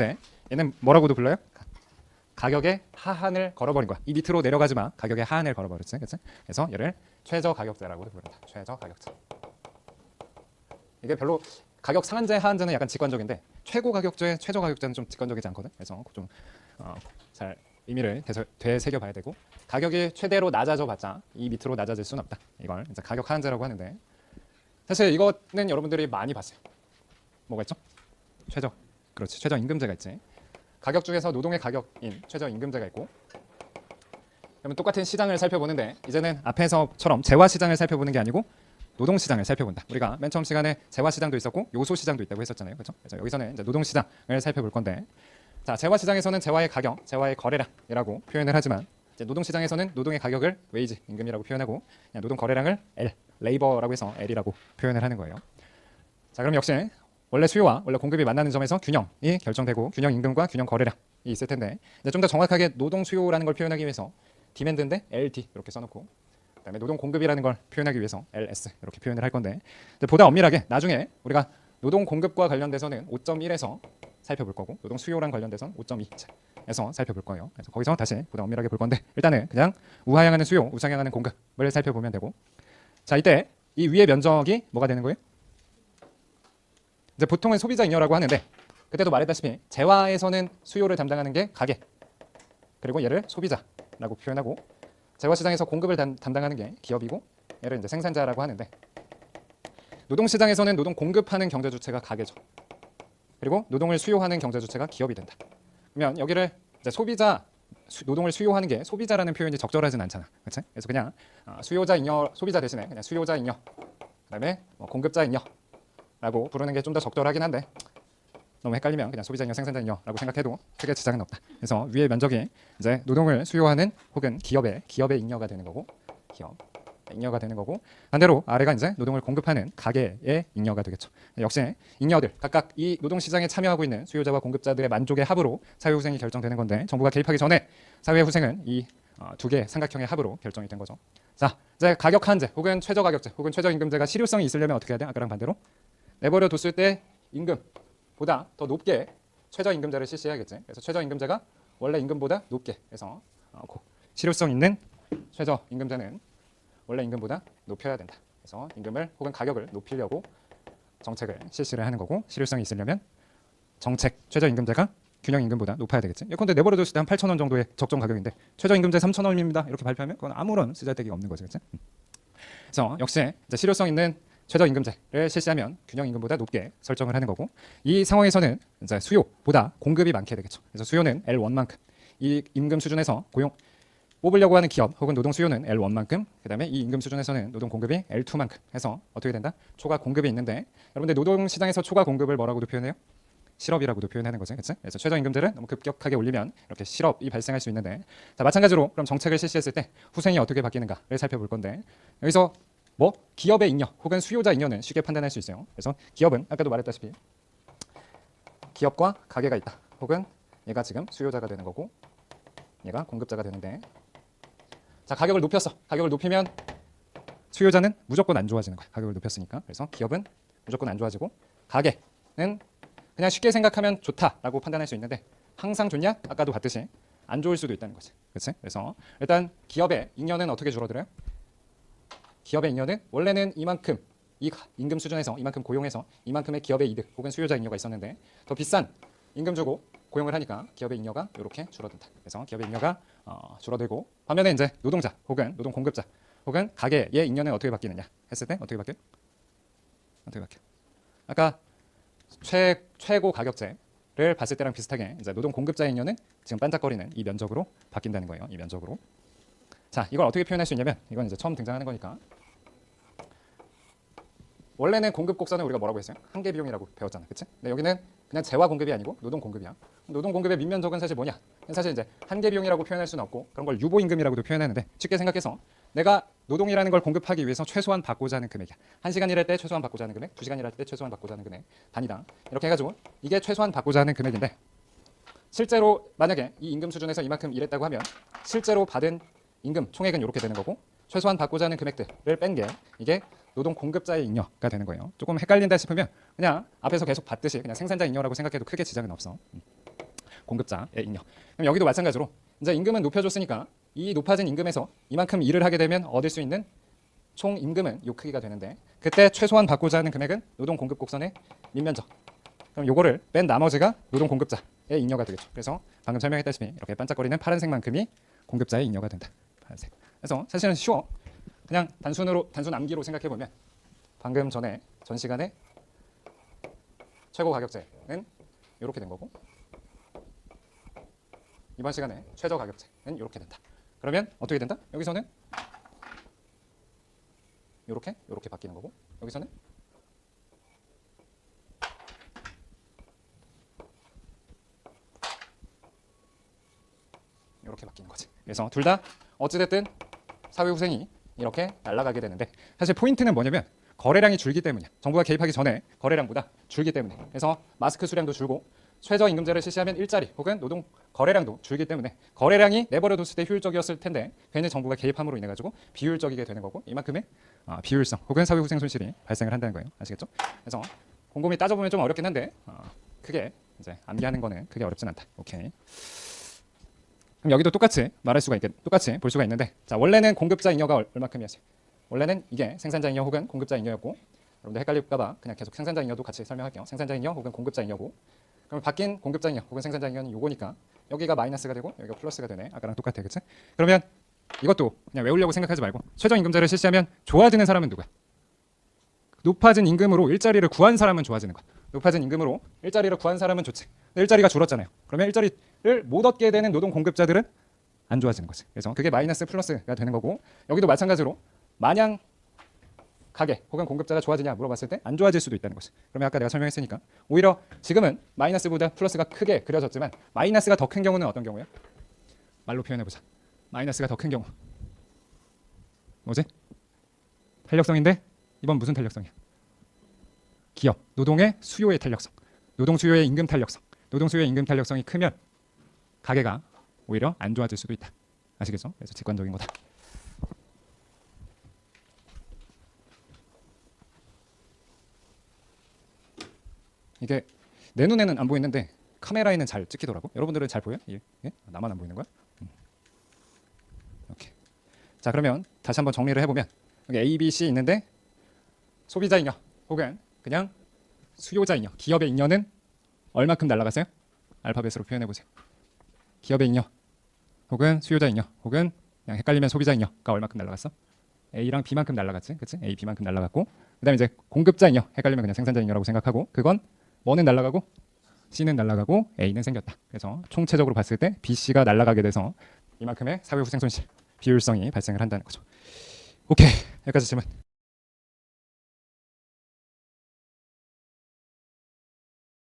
네, 얘는 뭐라고도 불러요? 가격의 하한을 걸어버린 거야. 이 밑으로 내려가지 마. 가격의 하한을 걸어버렸지, 그렇지? 그래서 얘를 최저 가격제라고도 부른다. 최저 가격제. 이게 별로 가격 상한제, 하한제는 약간 직관적인데 최고 가격제, 최저 가격제는 좀 직관적이지 않거든. 그래서 좀 잘 의미를 되새겨봐야 되고 가격이 최대로 낮아져봤자 이 밑으로 낮아질 수는 없다. 이걸 이제 가격 하한제라고 하는데 사실 이거는 여러분들이 많이 봤어요. 뭐가 있죠? 최저. 그렇지. 최저 임금제가 있지. 가격 중에서 노동의 가격인 최저 임금제가 있고 그러면 똑같은 시장을 살펴보는데 이제는 앞에서처럼 재화 시장을 살펴보는 게 아니고 노동 시장을 살펴본다. 우리가 맨 처음 시간에 재화 시장도 있었고 요소 시장도 있다고 했었잖아요. 그렇죠? 그래서 여기서는 이제 노동 시장을 살펴볼 건데 자, 재화 시장에서는 재화의 가격, 재화의 거래량이라고 표현을 하지만 이제 노동 시장에서는 노동의 가격을 웨이지, 임금이라고 표현하고 그냥 노동 거래량을 L, 레이버라고 해서 L이라고 표현을 하는 거예요. 자, 그럼 역시 원래 수요와 원래 공급이 만나는 점에서 균형이 결정되고 균형 임금과 균형 거래량이 있을 텐데 이제 좀 더 정확하게 노동 수요라는 걸 표현하기 위해서 디맨드인데 LD 이렇게 써놓고 그다음에 노동 공급이라는 걸 표현하기 위해서 LS 이렇게 표현을 할 건데 보다 엄밀하게 나중에 우리가 노동 공급과 관련돼서는 5.1에서 살펴볼 거고 노동 수요랑 관련돼서는 5.2에서 살펴볼 거예요. 그래서 거기서 다시 보다 엄밀하게 볼 건데 일단은 그냥 우하향하는 수요, 우상향하는 공급을 살펴보면 되고 자 이때 이 위의 면적이 뭐가 되는 거예요? 이제 보통은 소비자 잉여라고 하는데 그때도 말했다시피 재화에서는 수요를 담당하는 게 가게 그리고 얘를 소비자라고 표현하고 재화 시장에서 공급을 담당하는 게 기업이고 얘를 이제 생산자라고 하는데 노동 시장에서는 노동 공급하는 경제 주체가 가게죠. 그리고 노동을 수요하는 경제 주체가 기업이 된다. 그러면 여기를 이제 소비자 노동을 수요하는 게 소비자라는 표현이 적절하진 않잖아. 그렇지? 그래서 그냥 수요자 잉여 소비자 대신에 그냥 수요자 잉여 그다음에 공급자 잉여라고 부르는 게 좀 더 적절하긴 한데 너무 헷갈리면 그냥 소비자 잉여, 생산자 잉여라고 생각해도 크게 지장은 없다. 그래서 위의 면적이 이제 노동을 수요하는 혹은 기업의 잉여가 되는 거고 기업 잉여가 되는 거고 반대로 아래가 이제 노동을 공급하는 가게의 잉여가 되겠죠. 역시 잉여들 각각 이 노동 시장에 참여하고 있는 수요자와 공급자들의 만족의 합으로 사회 후생이 결정되는 건데 정부가 개입하기 전에 사회 후생은 이 두 개의 삼각형의 합으로 결정이 된 거죠. 자, 이제 가격 한제 혹은 최저 가격제 혹은 최저 임금제가 실효성이 있으려면 어떻게 해야 돼? 아까랑 반대로 내버려 뒀을 때 임금보다 더 높게 최저 임금제를 실시해야겠지. 그래서 최저 임금제가 원래 임금보다 높게 해서 실효성 있는 최저 임금제는 원래 임금보다 높여야 된다. 그래서 임금을 혹은 가격을 높이려고 정책을 실시를 하는 거고 실효성이 있으려면 정책 최저 임금제가 균형 임금보다 높아야 되겠지. 예컨대 내버려뒀을 때 한 8,000원 정도의 적정 가격인데 최저 임금제 3,000원입니다. 이렇게 발표하면 그건 아무런 쓰잘데기가 없는 거지, 그렇지? 그래서 역시 이제 실효성 있는 최저 임금제를 실시하면 균형 임금보다 높게 설정을 하는 거고 이 상황에서는 이제 수요보다 공급이 많게 되겠죠. 그래서 수요는 L1만큼 이 임금 수준에서 고용 뽑으려고 하는 기업 혹은 노동 수요는 L1만큼 그다음에 이 임금 수준에서는 노동 공급이 L2만큼 해서 어떻게 된다? 초과 공급이 있는데 여러분들 노동 시장에서 초과 공급을 뭐라고도 표현해요? 실업이라고도 표현하는 거지, 그렇지? 그래서 최저 임금제를 너무 급격하게 올리면 이렇게 실업이 발생할 수 있는데 자 마찬가지로 그럼 정책을 실시했을 때 후생이 어떻게 바뀌는가를 살펴볼 건데 여기서 뭐 기업의 잉여 혹은 수요자 잉여는 쉽게 판단할 수 있어요. 그래서 기업은 아까도 말했다시피 기업과 가게가 있다. 혹은 얘가 지금 수요자가 되는 거고 얘가 공급자가 되는데 자 가격을 높였어. 가격을 높이면 수요자는 무조건 안 좋아지는 거야. 가격을 높였으니까. 그래서 기업은 무조건 안 좋아지고 가게는 그냥 쉽게 생각하면 좋다라고 판단할 수 있는데 항상 좋냐? 아까도 봤듯이 안 좋을 수도 있다는 거지. 그렇지? 그래서 일단 기업의 잉여는 어떻게 줄어들어요? 기업의 잉여는 원래는 이만큼 이 임금 수준에서 이만큼 고용해서 이만큼의 기업의 이득 혹은 수요자 잉여가 있었는데 더 비싼 임금 주고 고용을 하니까 기업의 잉여가 이렇게 줄어든다. 그래서 기업의 잉여가 줄어들고 반면에 이제 노동자 혹은 노동 공급자 혹은 가게의 잉여는 어떻게 바뀌느냐 했을 때 어떻게 바뀌어요? 어떻게 바뀌어요? 아까 최고 가격제를 봤을 때랑 비슷하게 이제 노동 공급자의 잉여는 지금 반짝거리는 이 면적으로 바뀐다는 거예요. 이 면적으로. 자, 이걸 어떻게 표현할 수 있냐면 이건 이제 처음 등장하는 거니까 원래는 공급 곡선을 우리가 뭐라고 했어요? 한계 비용이라고 배웠잖아, 그치? 근데 여기는 그냥 재화 공급이 아니고 노동 공급이야. 노동 공급의 밑면적은 사실 뭐냐? 사실 이제 한계 비용이라고 표현할 수는 없고 그런 걸 유보 임금이라고도 표현하는데 쉽게 생각해서 내가 노동이라는 걸 공급하기 위해서 최소한 받고자 하는 금액이야. 1시간 일할 때 최소한 받고자 하는 금액, 2시간 일할 때 최소한 받고자 하는 금액, 단위당 이렇게 해가지고 이게 최소한 받고자 하는 금액인데 실제로 만약에 이 임금 수준에서 이만큼 일했다고 하면 실제로 받은 임금 총액은 이렇게 되는 거고 최소한 받고자 하는 금액들을 뺀 게 이게 노동 공급자의 잉여가 되는 거예요. 조금 헷갈린다 싶으면 그냥 앞에서 계속 봤듯이 그냥 생산자 잉여라고 생각해도 크게 지장은 없어. 공급자의 잉여. 그럼 여기도 마찬가지로 이제 임금은 높여줬으니까 이 높아진 임금에서 이만큼 일을 하게 되면 얻을 수 있는 총 임금은 요 크기가 되는데 그때 최소한 받고자 하는 금액은 노동 공급 곡선의 밑면적. 그럼 요거를 뺀 나머지가 노동 공급자의 잉여가 되겠죠. 그래서 방금 설명했다시피 이렇게 반짝거리는 파란색만큼이 공급자의 잉여가 된다. 파란색. 그래서 사실은 쉬워. 그냥 단순 암기로 생각해 보면 방금 전에 전 시간에 최고 가격제는 이렇게 된 거고 이번 시간에 최저 가격제는 이렇게 된다. 그러면 어떻게 된다? 여기서는 이렇게 바뀌는 거고 여기서는 이렇게 바뀌는 거지. 그래서 둘 다 어찌됐든 사회후생이 이렇게 날아가게 되는데 사실 포인트는 뭐냐면 거래량이 줄기 때문이야. 정부가 개입하기 전에 거래량보다 줄기 때문에. 그래서 마스크 수량도 줄고 최저임금제를 실시하면 일자리 혹은 노동 거래량도 줄기 때문에 거래량이 내버려뒀을 때 효율적이었을 텐데 괜히 정부가 개입함으로 인해 가지고 비효율적이게 되는 거고 이만큼의 비효율성 혹은 사회후생 손실이 발생을 한다는 거예요. 아시겠죠? 그래서 곰곰이 따져보면 좀 어렵긴 한데 크게 이제 암기하는 거는 크게 어렵진 않다. 오케이. 그럼 여기도 똑같이 말할 수가 똑같이 볼 수가 있는데 자 원래는 공급자 잉여가 얼마큼이었어요? 원래는 이게 생산자 잉여 혹은 공급자 잉여였고 여러분들 헷갈릴까봐 그냥 계속 생산자 잉여도 같이 설명할게요. 생산자 잉여 혹은 공급자 잉여고 그럼 바뀐 공급자 잉여 혹은 생산자 잉여는 요거니까 여기가 마이너스가 되고 여기가 플러스가 되네. 아까랑 똑같아, 그치? 그러면 이것도 그냥 외우려고 생각하지 말고 최저임금제를 실시하면 좋아지는 사람은 누구야? 높아진 임금으로 일자리를 구한 사람은 좋아지는 거야. 높아진 임금으로 일자리를 구한 사람은 좋지. 근데 일자리가 줄었잖아요. 그러면 일자리를 못 얻게 되는 노동 공급자들은 안 좋아지는 거지. 그래서 그게 마이너스 플러스가 되는 거고 여기도 마찬가지로 마냥 가게 혹은 공급자가 좋아지냐 물어봤을 때 안 좋아질 수도 있다는 거지. 그러면 아까 내가 설명했으니까 오히려 지금은 마이너스보다 플러스가 크게 그려졌지만 마이너스가 더 큰 경우는 어떤 경우야? 말로 표현해보자. 마이너스가 더 큰 경우 뭐지? 탄력성인데 이번 무슨 탄력성이야? 기업, 노동의 수요의 탄력성, 노동 수요의 임금 탄력성, 노동 수요의 임금 탄력성이 크면 가게가 오히려 안 좋아질 수도 있다. 아시겠죠? 그래서 직관적인 거다. 이게 내 눈에는 안 보이는데 카메라에는 잘 찍히더라고. 여러분들은 잘 보여? 예? 나만 안 보이는 거야? 이렇게. 자 그러면 다시 한번 정리를 해보면 여기 A, B, C 있는데 소비자 잉여 혹은 그냥 수요자 잉여, 기업의 잉여는 얼마큼 날라갔어요? 알파벳으로 표현해보세요. 기업의 잉여 혹은 수요자 잉여 혹은 그냥 헷갈리면 소비자 잉여가 얼마큼 날라갔어? A랑 B만큼 날라갔지, 그치? A, B만큼 날라갔고 그 다음에 이제 공급자 잉여 헷갈리면 그냥 생산자 잉여라고 생각하고 그건 뭐는 날라가고 C는 날라가고 A는 생겼다. 그래서 총체적으로 봤을 때 B, C가 날라가게 돼서 이만큼의 사회후생 손실, 비효율성이 발생을 한다는 거죠. 오케이, 여기까지 질문.